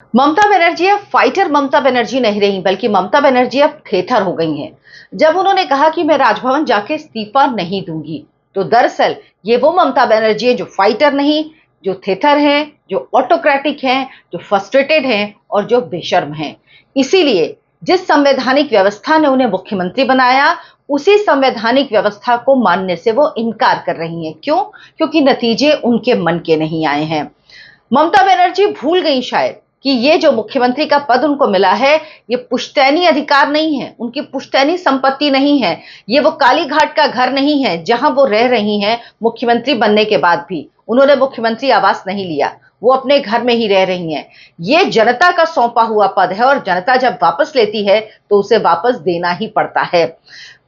ममता बनर्जी अब फाइटर ममता बनर्जी नहीं रही, बल्कि ममता बनर्जी अब थेथर हो गई हैं। जब उन्होंने कहा कि मैं राजभवन जाके इस्तीफा नहीं दूंगी, तो दरअसल ये वो ममता बनर्जी है जो फाइटर नहीं, जो थेथर हैं, जो ऑटोक्रेटिक हैं, जो फ्रस्ट्रेटेड हैं और जो बेशर्म हैं। इसीलिए जिस संवैधानिक व्यवस्था ने उन्हें मुख्यमंत्री बनाया, उसी संवैधानिक व्यवस्था को मानने से वो इनकार कर रही हैं। क्यों? क्योंकि नतीजे उनके मन के नहीं आए हैं। ममता बनर्जी भूल गई शायद कि ये जो मुख्यमंत्री का पद उनको मिला है, ये पुश्तैनी अधिकार नहीं है, उनकी पुश्तैनी संपत्ति नहीं है, ये वो कालीघाट का घर नहीं है जहां वो रह रही हैं। मुख्यमंत्री बनने के बाद भी उन्होंने मुख्यमंत्री आवास नहीं लिया, वो अपने घर में ही रह रही हैं। ये जनता का सौंपा हुआ पद है और जनता जब वापस लेती है तो उसे वापस देना ही पड़ता है।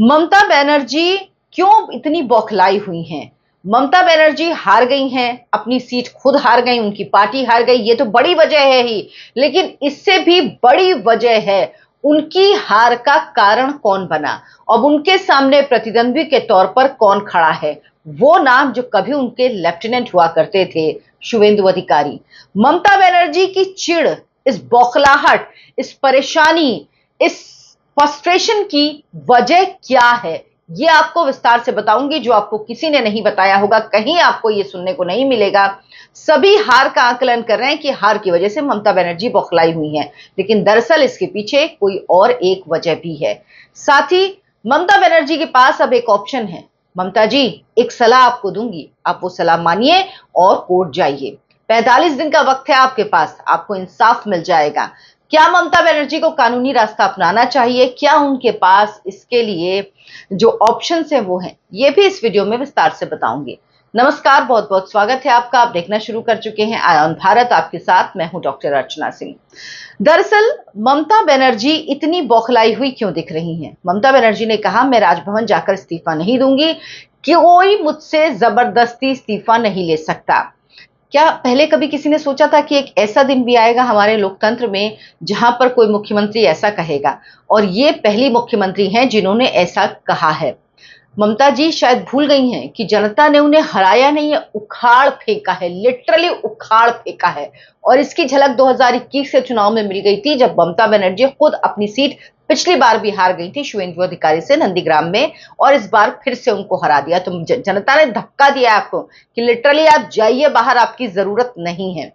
ममता बनर्जी क्यों इतनी बौखलाई हुई हैं? ममता बनर्जी हार गई हैं, अपनी सीट खुद हार गई, उनकी पार्टी हार गई, ये तो बड़ी वजह है ही। लेकिन इससे भी बड़ी वजह है उनकी हार का कारण कौन बना, अब उनके सामने प्रतिद्वंद्वी के तौर पर कौन खड़ा है। वो नाम जो कभी उनके लेफ्टिनेंट हुआ करते थे, शुवेंदु अधिकारी। ममता बनर्जी की चिढ़, इस बौखलाहट, इस परेशानी, इस फ्रस्ट्रेशन की वजह क्या है, ये आपको विस्तार से बताऊंगी, जो आपको किसी ने नहीं बताया होगा, कहीं आपको ये सुनने को नहीं मिलेगा। सभी हार का आकलन कर रहे हैं कि हार की वजह से ममता बनर्जी बौखलाई हुई हैं, लेकिन दरअसल इसके पीछे कोई और एक वजह भी है। साथ ही ममता बनर्जी के पास अब एक ऑप्शन है। ममता जी, एक सलाह आपको दूंगी, आप वो सलाह मानिए और कोर्ट जाइए। 45 दिन का वक्त है आपके पास, आपको इंसाफ मिल जाएगा। क्या ममता बनर्जी को कानूनी रास्ता अपनाना चाहिए? क्या उनके पास इसके लिए जो ऑप्शंस हैं वो हैं? ये भी इस वीडियो में विस्तार से बताऊंगी। नमस्कार, बहुत बहुत स्वागत है आपका। आप देखना शुरू कर चुके हैं आई ऑन भारत, आपके साथ मैं हूं डॉक्टर अर्चना सिंह। दरअसल ममता बनर्जी इतनी बौखलाई हुई क्यों दिख रही हैं? ममता बनर्जी ने कहा, मैं राजभवन जाकर इस्तीफा नहीं दूंगी, कोई मुझसे जबरदस्ती इस्तीफा नहीं ले सकता। क्या पहले कभी किसी ने सोचा था कि एक ऐसा दिन भी आएगा हमारे लोकतंत्र में जहां पर कोई मुख्यमंत्री ऐसा कहेगा? और ये पहली मुख्यमंत्री हैं जिन्होंने ऐसा कहा है। ममता जी शायद भूल गई हैं कि जनता ने उन्हें हराया नहीं है, उखाड़ फेंका है, लिटरली उखाड़ फेंका है। और इसकी झलक 2021 के चुनाव में मिल गई थी, जब ममता बनर्जी खुद अपनी सीट पिछली बार भी हार गई थी शुवेंदु अधिकारी से नंदीग्राम में, और इस बार फिर से उनको हरा दिया। तो जनता ने धक्का दिया आपको कि लिटरली आप जाइए बाहर, आपकी जरूरत नहीं है।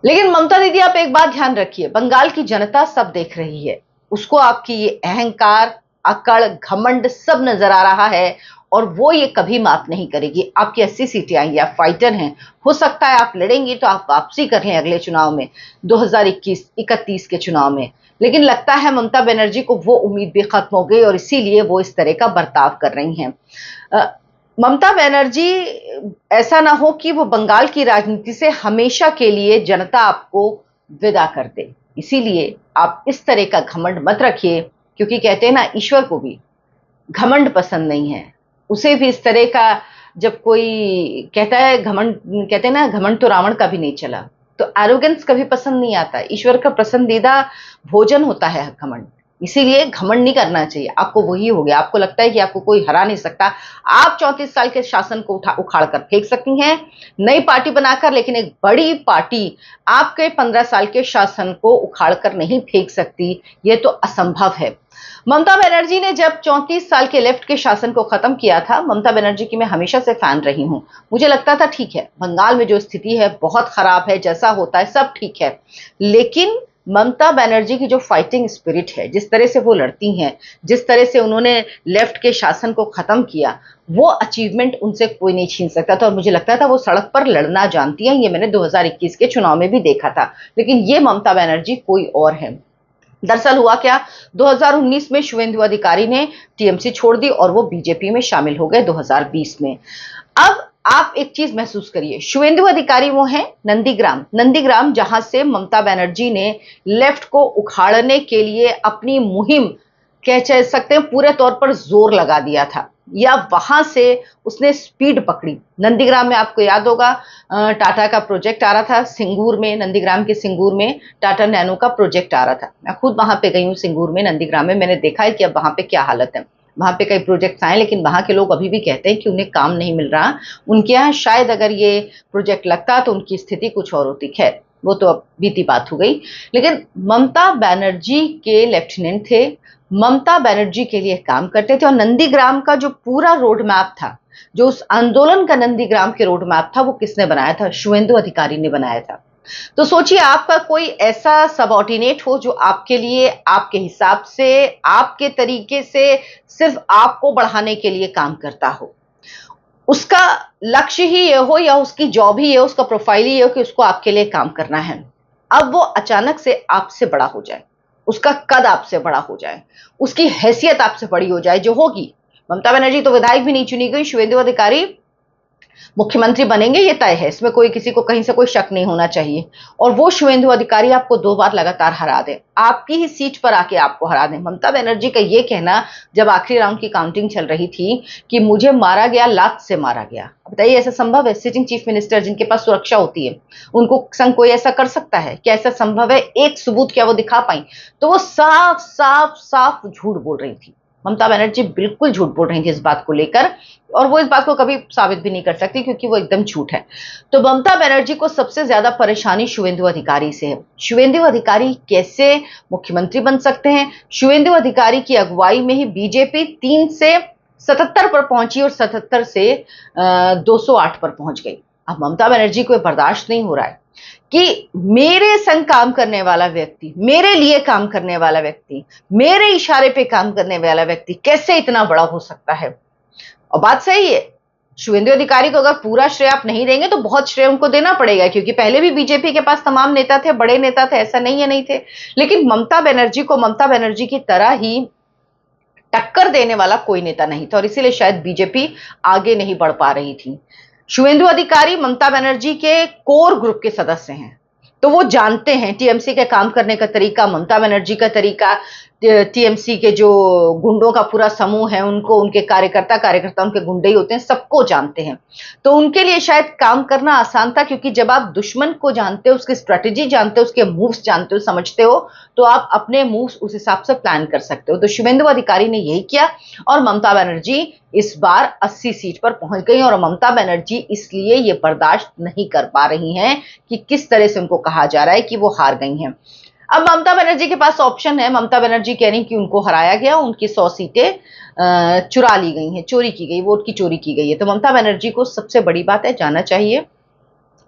लेकिन ममता दीदी, आप एक बात ध्यान रखिए, बंगाल की जनता सब देख रही है, उसको आपकी ये अहंकार, अकड़, घमंड सब नजर आ रहा है, और वो ये कभी माफ नहीं करेगी। आपकी 80 सीटें आएंगी, आप फाइटर हैं, हो सकता है आप लड़ेंगी तो आप वापसी कर लें अगले चुनाव में, 2021-31 के चुनाव में। लेकिन लगता है ममता बनर्जी को वो उम्मीद भी खत्म हो गई और इसीलिए वो इस तरह का बर्ताव कर रही हैं। ममता बनर्जी, ऐसा ना हो कि वो बंगाल की राजनीति से हमेशा के लिए जनता आपको विदा कर दे, इसीलिए आप इस तरह का घमंड मत रखिए। क्योंकि कहते हैं ना, ईश्वर को भी घमंड पसंद नहीं है, उसे भी इस तरह का जब कोई कहता है घमंड, कहते हैं ना, घमंड तो रावण का भी नहीं चला, तो एरोगेंस कभी पसंद नहीं आता। ईश्वर का पसंदीदा भोजन होता है घमंड, इसीलिए घमंड नहीं करना चाहिए। आपको वही हो गया, आपको लगता है कि आपको कोई हरा नहीं सकता। आप 34 साल के शासन को उखाड़ कर फेंक सकती हैं नई पार्टी बनाकर, लेकिन एक बड़ी पार्टी आपके 15 साल के शासन को उखाड़ कर नहीं फेंक सकती, ये तो असंभव है। ममता बनर्जी ने जब 34 साल के लेफ्ट के शासन को खत्म किया था, ममता बनर्जी की मैं हमेशा से फैन रही हूं। मुझे लगता था ठीक है, बंगाल में जो स्थिति है बहुत खराब है, जैसा होता है सब ठीक है, लेकिन ममता बनर्जी की जो फाइटिंग स्पिरिट है, जिस तरह से वो लड़ती हैं, जिस तरह से उन्होंने लेफ्ट के शासन को खत्म किया, वो अचीवमेंट उनसे कोई नहीं छीन सकता था। और मुझे लगता था वो सड़क पर लड़ना जानती हैं, ये मैंने 2021 के चुनाव में भी देखा था। लेकिन ये ममता बनर्जी कोई और है। दरअसल हुआ क्या, 2019 में शुवेंदु अधिकारी ने टीएमसी छोड़ दी और वो बीजेपी में शामिल हो गए 2020 में। अब आप एक चीज महसूस करिए, शुवेंदु अधिकारी वो हैं नंदीग्राम जहां से ममता बनर्जी ने लेफ्ट को उखाड़ने के लिए अपनी मुहिम कह सकते हैं पूरे तौर पर जोर लगा दिया था, या वहां से उसने स्पीड पकड़ी। नंदीग्राम में आपको याद होगा, टाटा का प्रोजेक्ट आ रहा था सिंगूर में, नंदीग्राम के सिंगूर में टाटा नैनो का प्रोजेक्ट आ रहा था। मैं खुद वहां पे गई हूँ सिंगूर में, नंदीग्राम में, मैंने देखा है कि अब वहां पे क्या हालत है। वहां पे कई प्रोजेक्ट्स आए, लेकिन वहां के लोग अभी भी कहते हैं कि उन्हें काम नहीं मिल रहा। उनके यहाँ शायद अगर ये प्रोजेक्ट लगता तो उनकी स्थिति कुछ और होती। खैर, वो तो अब बीती बात हो गई। लेकिन ममता बनर्जी के लेफ्टिनेंट थे, ममता बनर्जी के लिए काम करते थे, और नंदीग्राम का जो पूरा रोड मैप था, जो उस आंदोलन का नंदीग्राम के रोड मैप था, वो किसने बनाया था? शुवेंदु अधिकारी ने बनाया था। तो सोचिए, आपका कोई ऐसा सबऑर्डिनेट हो जो आपके लिए, आपके हिसाब से, आपके तरीके से सिर्फ आपको बढ़ाने के लिए काम करता हो, उसका लक्ष्य ही ये हो या उसकी जॉब ही ये हो, उसका प्रोफाइल ही ये हो कि उसको आपके लिए काम करना है। अब वो अचानक से आपसे बड़ा हो जाए, उसका कद आपसे बड़ा हो जाए, उसकी हैसियत आपसे बड़ी हो जाए, जो होगी। ममता बनर्जी तो विधायक भी नहीं चुनी गई, शुवेंदु अधिकारी मुख्यमंत्री बनेंगे, ये तय है, इसमें कोई किसी को कहीं से कोई शक नहीं होना चाहिए। और वो शुवेंदु अधिकारी आपको 2 बार लगातार हरा दे, आपकी ही सीट पर आके आपको हरा दे। ममता बनर्जी का ये कहना जब आखिरी राउंड की काउंटिंग चल रही थी कि मुझे मारा गया, लात से मारा गया, बताइए ऐसा संभव है? सिटिंग चीफ मिनिस्टर जिनके पास सुरक्षा होती है, उनको संग कोई ऐसा कर सकता है? क्या ऐसा संभव है? एक सबूत क्या वो दिखा पाई? तो वो साफ साफ साफ झूठ बोल रही थी। ममता बनर्जी बिल्कुल झूठ बोल रही थी इस बात को लेकर, और वो इस बात को कभी साबित भी नहीं कर सकती क्योंकि वो एकदम झूठ है। तो ममता बनर्जी को सबसे ज्यादा परेशानी शुवेंदु अधिकारी से है। शुवेंदु अधिकारी कैसे मुख्यमंत्री बन सकते हैं? शुवेंदु अधिकारी की अगुवाई में ही बीजेपी 3 से 77 पर पहुंची और 77 से 208 पर पहुंच गई। अब ममता बनर्जी को बर्दाश्त नहीं हो रहा है कि मेरे संग काम करने वाला व्यक्ति, मेरे लिए काम करने वाला व्यक्ति, मेरे इशारे पे काम करने वाला व्यक्ति कैसे इतना बड़ा हो सकता है। और बात सही है, शुवेंदु अधिकारी को अगर पूरा श्रेय आप नहीं देंगे तो बहुत श्रेय उनको देना पड़ेगा, क्योंकि पहले भी बीजेपी के पास तमाम नेता थे, बड़े नेता थे, ऐसा नहीं है नहीं थे। लेकिन ममता बनर्जी को ममता बनर्जी की तरह ही टक्कर देने वाला कोई नेता नहीं था, और इसीलिए शायद बीजेपी आगे नहीं बढ़ पा रही थी। शुवेंदु अधिकारी ममता बनर्जी के कोर ग्रुप के सदस्य हैं, तो वो जानते हैं टीएमसी के काम करने का तरीका, ममता बनर्जी का तरीका, टीएमसी के जो गुंडों का पूरा समूह है, उनको, उनके कार्यकर्ता उनके गुंडे ही होते हैं, सबको जानते हैं। तो उनके लिए शायद काम करना आसान था, क्योंकि जब आप दुश्मन को जानते हो, उसकी स्ट्रेटेजी जानते हो, उसके मूव्स जानते हो, समझते हो, तो आप अपने मूव्स उस हिसाब से प्लान कर सकते हो। तो शुवेंदु अधिकारी ने यही किया, और ममता बनर्जी इस बार 80 सीट पर पहुंच गई। और ममता बनर्जी इसलिए ये बर्दाश्त नहीं कर पा रही हैं कि किस तरह से उनको कहा जा रहा है कि वो हार गई हैं। अब ममता बनर्जी के पास ऑप्शन है। ममता बनर्जी कह रही कि उनको हराया गया, उनकी 100 सीटें चुरा ली गई हैं, चोरी की गई, वोट की चोरी की गई है। तो ममता बनर्जी को सबसे बड़ी बात है, जाना चाहिए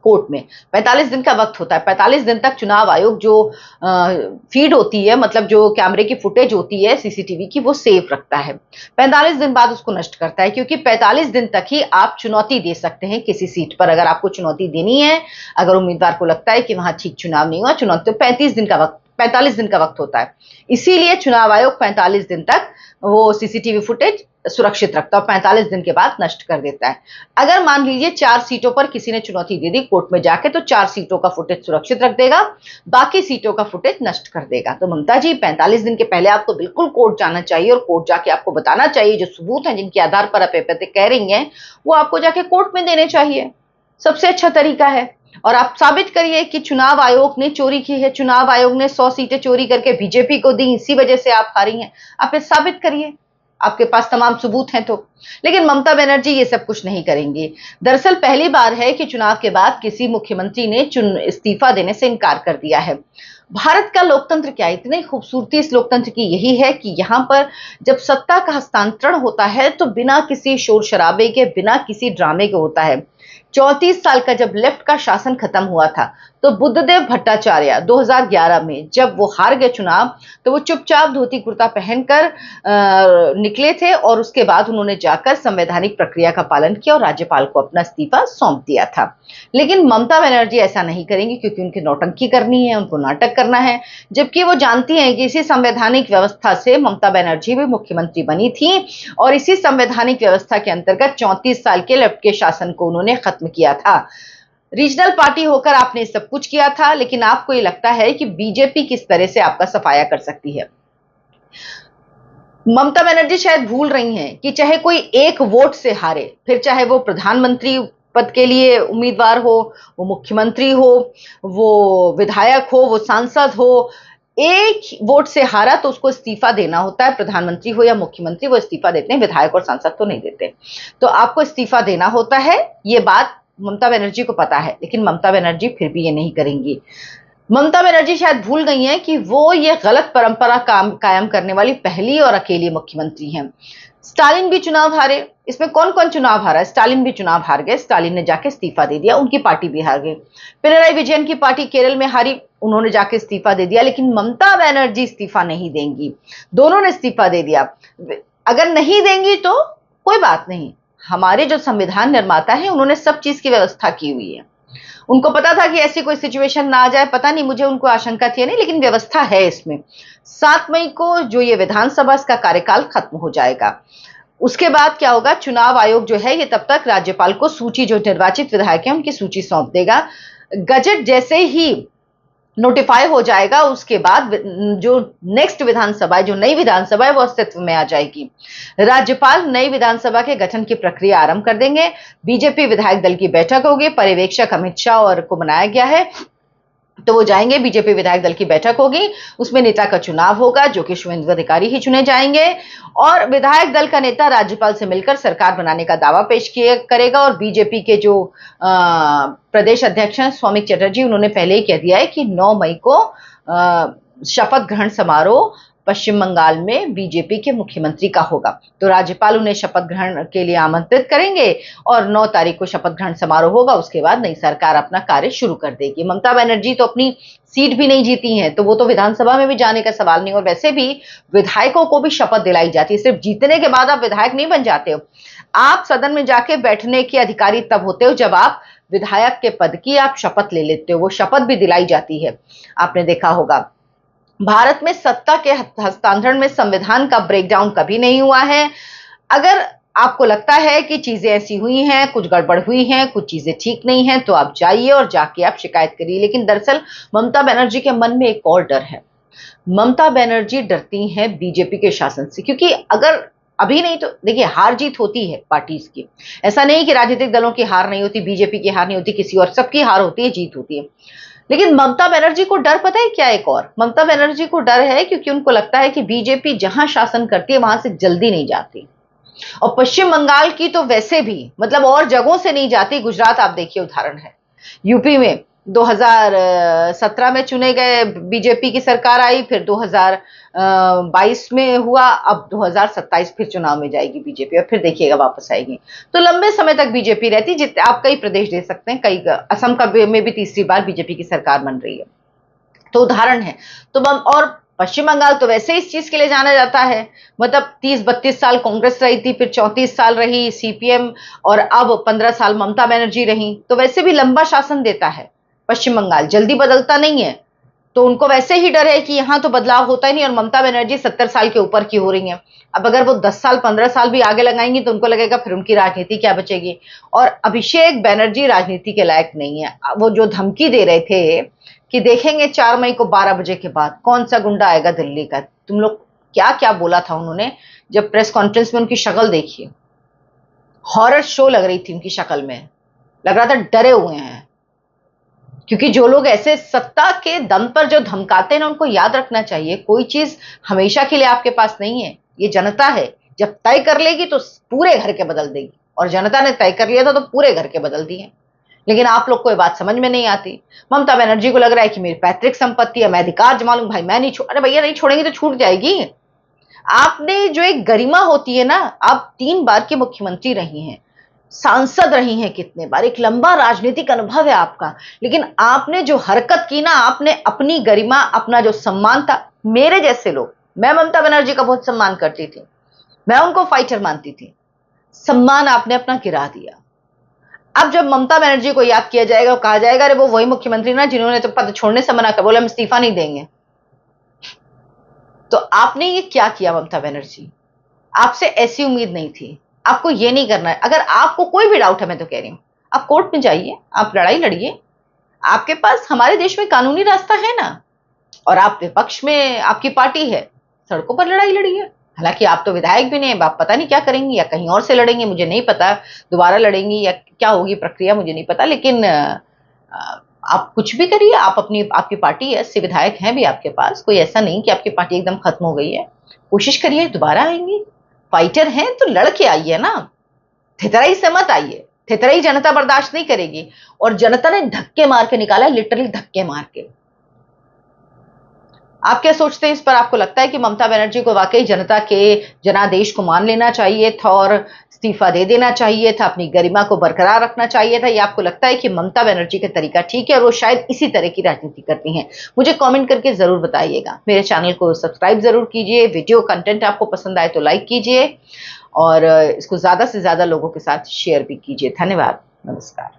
कोर्ट में। 45 दिन का वक्त होता है, 45 दिन तक चुनाव आयोग जो फीड होती है, मतलब जो कैमरे की फुटेज होती है सीसीटीवी की, वो सेव रखता है। 45 दिन बाद उसको नष्ट करता है, क्योंकि 45 दिन तक ही आप चुनौती दे सकते हैं किसी सीट पर। अगर आपको चुनौती देनी है, अगर उम्मीदवार को लगता है कि वहां ठीक चुनाव नहीं हुआ, चुनौती, तो 45 दिन का वक्त होता है। इसीलिए चुनाव आयोग 45 दिन तक वो सीसीटीवी फुटेज सुरक्षित रखता है, 45 दिन के बाद नष्ट कर देता है। अगर मान लीजिए 4 सीटों पर किसी ने चुनौती दे दी कोर्ट में जाके, तो 4 सीटों का फुटेज सुरक्षित रख देगा, बाकी सीटों का फुटेज नष्ट कर देगा। तो ममता जी, 45 दिन के पहले आपको बिल्कुल कोर्ट जाना चाहिए, और कोर्ट जाके आपको बताना चाहिए, जो सबूत हैं जिनके आधार पर आप कह रही हैं, वो आपको जाके कोर्ट में देने चाहिए। सबसे अच्छा तरीका है। और आप साबित करिए कि चुनाव आयोग ने चोरी की है, चुनाव आयोग ने 100 सीटें चोरी करके बीजेपी को दी, इसी वजह से आप हारी हैं। आप ये साबित करिए, आपके पास तमाम सबूत हैं तो। लेकिन ममता बनर्जी ये सब कुछ नहीं करेंगी। दरअसल पहली बार है कि चुनाव के बाद किसी मुख्यमंत्री ने इस्तीफा देने से इनकार कर दिया है। भारत का लोकतंत्र क्या, इतनी खूबसूरती इस लोकतंत्र की यही है कि यहां पर जब सत्ता का हस्तांतरण होता है तो बिना किसी शोर शराबे के, बिना किसी ड्रामे के होता है। 34 साल का जब लेफ्ट का शासन खत्म हुआ था, तो बुद्धदेव भट्टाचार्य 2011 में जब वो हार गए चुनाव, तो वो चुपचाप धोती कुर्ता पहनकर निकले थे, और उसके बाद उन्होंने जाकर संवैधानिक प्रक्रिया का पालन किया और राज्यपाल को अपना इस्तीफा सौंप दिया था। लेकिन ममता बनर्जी ऐसा नहीं करेंगी, क्योंकि उनकी नौटंकी करनी है, उनको नाटक करना है। जबकि वो जानती हैं कि इसी संवैधानिक व्यवस्था से ममता बनर्जी भी मुख्यमंत्री बनी थी, और इसी संवैधानिक व्यवस्था के अंतर्गत 34 साल के लेफ्ट के शासन को उन्होंने खत्म किया था। रीजनल पार्टी होकर आपने सब कुछ किया था, लेकिन आपको ये लगता है कि बीजेपी किस तरह से आपका सफाया कर सकती है। ममता बनर्जी शायद भूल रही हैं कि चाहे कोई एक वोट से हारे, फिर चाहे वो प्रधानमंत्री पद के लिए उम्मीदवार हो, वो मुख्यमंत्री हो, वो विधायक हो, वो सांसद हो, एक वोट से हारा तो उसको इस्तीफा देना होता है। प्रधानमंत्री हो या मुख्यमंत्री, वो इस्तीफा देते हैं, विधायक और सांसद तो नहीं देते। तो आपको इस्तीफा देना होता है, ये बात ममता बनर्जी को पता है, लेकिन ममता बनर्जी फिर भी ये नहीं करेंगी। ममता बनर्जी शायद भूल गई हैं कि वो ये गलत परंपरा कायम करने वाली पहली और अकेली मुख्यमंत्री हैं। स्टालिन भी चुनाव हारे, इसमें कौन कौन चुनाव हारा? स्टालिन भी चुनाव हार गए, स्टालिन ने जाके इस्तीफा दे दिया, उनकी पार्टी भी हार गई। पिनराई विजयन की पार्टी केरल में हारी, उन्होंने जाके इस्तीफा दे दिया, लेकिन ममता बनर्जी इस्तीफा नहीं देंगी। दोनों ने इस्तीफा दे दिया। अगर नहीं देंगी तो कोई बात नहीं, हमारे जो संविधान निर्माता है उन्होंने सब चीज की व्यवस्था की हुई है। उनको पता था कि ऐसी कोई सिचुएशन ना आ जाए, पता नहीं मुझे उनको आशंका थी नहीं, लेकिन व्यवस्था है इसमें। 7 मई को जो ये विधानसभा इसका कार्यकाल खत्म हो जाएगा। उसके बाद क्या होगा, चुनाव आयोग जो है ये तब तक राज्यपाल को सूची, जो निर्वाचित विधायक हैं उनकी सूची सौंप देगा। गजट जैसे ही नोटिफाई हो जाएगा, उसके बाद जो नेक्स्ट विधानसभा है, जो नई विधानसभा है, वो अस्तित्व में आ जाएगी। राज्यपाल नई विधानसभा के गठन की प्रक्रिया आरंभ कर देंगे। बीजेपी विधायक दल की बैठक होगी, पर्यवेक्षक अमित शाह और को बनाया गया है, तो वो जाएंगे। बीजेपी विधायक दल की बैठक होगी, उसमें नेता का चुनाव होगा, जो कि शुभेंदु अधिकारी ही चुने जाएंगे, और विधायक दल का नेता राज्यपाल से मिलकर सरकार बनाने का दावा पेश करेगा। और बीजेपी के जो प्रदेश अध्यक्ष हैं सौमिक चटर्जी, उन्होंने पहले ही कह दिया है कि 9 मई को शपथ ग्रहण समारोह पश्चिम बंगाल में बीजेपी के मुख्यमंत्री का होगा। तो राज्यपाल उन्हें शपथ ग्रहण के लिए आमंत्रित करेंगे और 9 तारीख को शपथ ग्रहण समारोह होगा। उसके बाद नई सरकार अपना कार्य शुरू कर देगी। ममता बनर्जी तो अपनी सीट भी नहीं जीती हैं, तो वो तो विधानसभा में भी जाने का सवाल नहीं। और वैसे भी विधायकों को भी शपथ दिलाई जाती है, सिर्फ जीतने के बाद आप विधायक नहीं बन जाते हो। आप सदन में जाके बैठने के अधिकारी तब होते हो जब आप विधायक के पद की आप शपथ ले लेते हो, वो शपथ भी दिलाई जाती है। आपने देखा होगा भारत में सत्ता के हस्तांतरण में संविधान का ब्रेकडाउन कभी नहीं हुआ है। अगर आपको लगता है कि चीजें ऐसी हुई हैं, कुछ गड़बड़ हुई हैं, कुछ चीजें ठीक नहीं हैं, तो आप जाइए और जाके आप शिकायत करिए। लेकिन दरअसल ममता बनर्जी के मन में एक और डर है। ममता बनर्जी डरती हैं बीजेपी के शासन से, क्योंकि अगर अभी नहीं तो देखिए, हार जीत होती है पार्टीज की। ऐसा नहीं कि राजनीतिक दलों की हार नहीं होती, बीजेपी की हार नहीं होती, किसी और, सबकी हार होती है, जीत होती है। लेकिन ममता बनर्जी को डर पता है क्या? एक और ममता बनर्जी को डर है क्योंकि उनको लगता है कि बीजेपी जहां शासन करती है वहां से जल्दी नहीं जाती। और पश्चिम बंगाल की तो वैसे भी, मतलब और जगहों से नहीं जाती। गुजरात आप देखिए, उदाहरण है। यूपी में 2017 में चुने गए, बीजेपी की सरकार आई, फिर 2022 में हुआ, अब 2027 फिर चुनाव में जाएगी बीजेपी, और फिर देखिएगा वापस आएगी। तो लंबे समय तक बीजेपी रहती। जितने आप कई प्रदेश दे सकते हैं, कई असम का में भी तीसरी बार बीजेपी की सरकार बन रही है, तो उदाहरण है। तो और पश्चिम बंगाल तो वैसे इस चीज के लिए जाना जाता है, मतलब 30-32 साल कांग्रेस रही थी, फिर 34 साल रही सीपीएम, और अब 15 साल ममता बनर्जी रही। तो वैसे भी लंबा शासन देता है पश्चिम बंगाल, जल्दी बदलता नहीं है। तो उनको वैसे ही डर है कि यहां तो बदलाव होता ही नहीं, और ममता बनर्जी 70 साल के ऊपर की हो रही हैं। अब अगर वो 10 साल 15 साल भी आगे लगाएंगी तो उनको लगेगा फिर उनकी राजनीति क्या बचेगी। और अभिषेक बनर्जी राजनीति के लायक नहीं है। वो जो धमकी दे रहे थे कि देखेंगे 4 मई को 12 बजे के बाद कौन सा गुंडा आएगा दिल्ली का, तुम लोग क्या क्या बोला था उन्होंने। जब प्रेस कॉन्फ्रेंस में उनकी शक्ल देखिए, हॉरर शो लग रही थी उनकी शक्ल में, लग रहा था डरे हुए हैं। क्योंकि जो लोग ऐसे सत्ता के दम पर जो धमकाते हैं ना, उनको याद रखना चाहिए कोई चीज हमेशा के लिए आपके पास नहीं है। ये जनता है, जब तय कर लेगी तो पूरे घर के बदल देगी, और जनता ने तय कर लिया था तो पूरे घर के बदल दिए। लेकिन आप लोग को ये बात समझ में नहीं आती। ममता बनर्जी को लग रहा है कि मेरी पैतृक संपत्ति है, मैं अधिकार जमा लूं, भाई मैं नहीं छोड़। अरे भैया, नहीं छोड़ेंगे तो छूट जाएगी। आपने जो एक गरिमा होती है ना, आप 3 बार की मुख्यमंत्री रही हैं, सांसद रही हैं कितने बार, एक लंबा राजनीतिक अनुभव है आपका, लेकिन आपने जो हरकत की ना, आपने अपनी गरिमा, अपना जो सम्मान था, मेरे जैसे लोग, मैं ममता बनर्जी का बहुत सम्मान करती थी, मैं उनको फाइटर मानती थी, सम्मान आपने अपना गिरा दिया। अब जब ममता बनर्जी को याद किया जाएगा, कहा जाएगा अरे वो वही मुख्यमंत्री ना जिन्होंने तो पद छोड़ने से मना कर बोला, हम इस्तीफा नहीं देंगे। तो आपने ये क्या किया ममता बनर्जी? आपसे ऐसी उम्मीद नहीं थी। आपको ये नहीं करना है। अगर आपको कोई भी डाउट है, मैं तो कह रही हूं, आप कोर्ट में जाइए, आप लड़ाई लड़िए। आपके पास हमारे देश में कानूनी रास्ता है ना, और आप विपक्ष में, आपकी पार्टी है, सड़कों पर लड़ाई लड़िए। हालांकि आप तो विधायक भी नहीं, आप पता नहीं क्या करेंगी, या कहीं और से लड़ेंगे, मुझे नहीं पता, दोबारा लड़ेंगी या क्या होगी प्रक्रिया, मुझे नहीं पता। लेकिन आप कुछ भी करिए, आप आपकी पार्टी है, 80 विधायक हैं भी आपके पास, कोई ऐसा नहीं कि आपकी पार्टी एकदम खत्म हो गई है। कोशिश करिए, दोबारा आएंगी। फाइटर हैं तो लड़ के आइए ना, थितराई से मत आइए। थितराई जनता बर्दाश्त नहीं करेगी और जनता ने धक्के मार के निकाला, लिटरली धक्के मार के। आप क्या सोचते हैं इस पर? आपको लगता है कि ममता बनर्जी को वाकई जनता के जनादेश को मान लेना चाहिए था और इस्तीफा दे देना चाहिए था, अपनी गरिमा को बरकरार रखना चाहिए था, या आपको लगता है कि ममता बनर्जी का तरीका ठीक है और वो शायद इसी तरह की राजनीति करती हैं? मुझे कमेंट करके जरूर बताइएगा। मेरे चैनल को सब्सक्राइब जरूर कीजिए, वीडियो कंटेंट आपको पसंद आए तो लाइक कीजिए और इसको ज्यादा से ज्यादा लोगों के साथ शेयर भी कीजिए। धन्यवाद, नमस्कार।